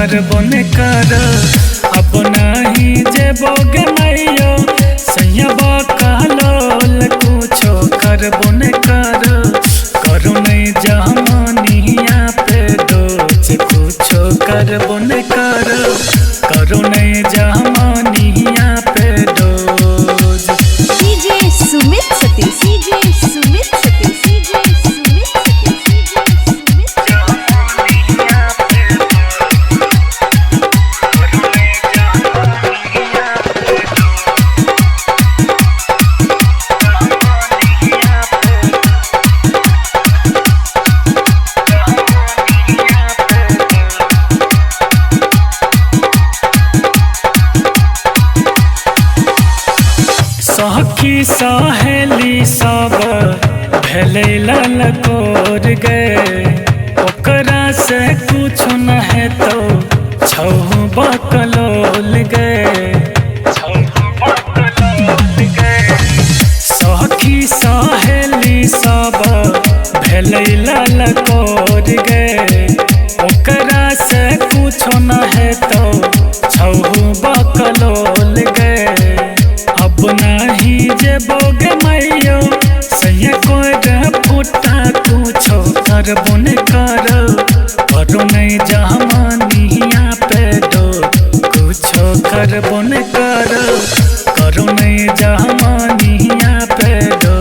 करबो न कर अब नहीं जेबो गे मैयो सैयबा कहलोल कुछो करबो न कर करो नहीं जहमानिया पे डोज कुछो करबो न कर करो नहीं जहमानिया पे डोज। DJ Sumit Satish DJ Sumit Satish DJ Sumit Satish DJ Sumit Zamania पे करो नहीं जहमानिया पे सखी सहेली सब भेलै ललकोर गे ओकरा से कुछ न हेतौ छौ बकलोल गे सखी सहेली सब भेलै ललकोर गे ओकरा से कुछ न हेतौ छौ बकलोल गे अब नहीं जेबो गे मैयो सैया कोई गे फुटा कुछो करबो न कर करो नहीं जहमानिया पे दो कुछो करबो न कर करो नहीं जहमानिया पे दो।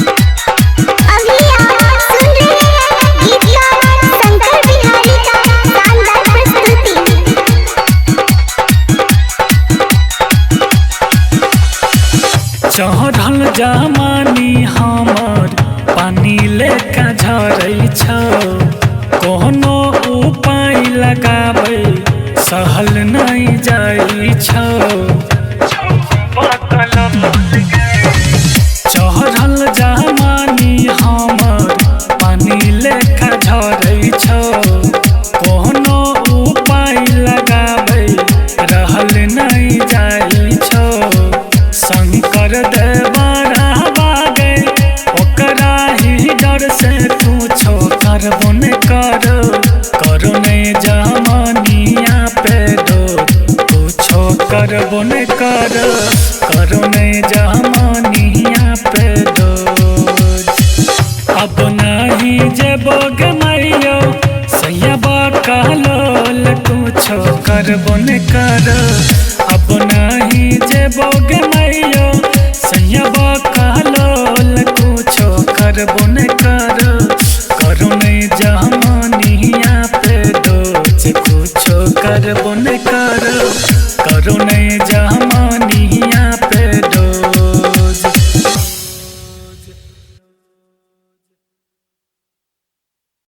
अभी आप सुन रहे हैं गीतकार शंकर बिहारी का शानदार प्रस्तुति। चढ़ल जमानी हमर पानी लेका झरै छौ कोनो उपाय लगाबै सहल नहीं जाइ छौ चढ़ल जमानी हमर पानी लेका झरै छौ कोनो उपाय लगाबै रहल नहीं जाइ छौ शंकर देवरा बागे ओकरा ही डर से कुछो करबो न कर करो नहीं जहमानिया पे दो कुछो करबो न कर करो नहीं जहमानिया पे दो। अब नहीं जेबो गे मैयो सैयबा कहलोल कुछो करबो न कर अब नहीं जेबो गे मैयो सैयबा कहलोल कुछो करबो न कर करो नहीं जहमानिया पे डोज कुछो करबो न कर करो नहीं जहमानिया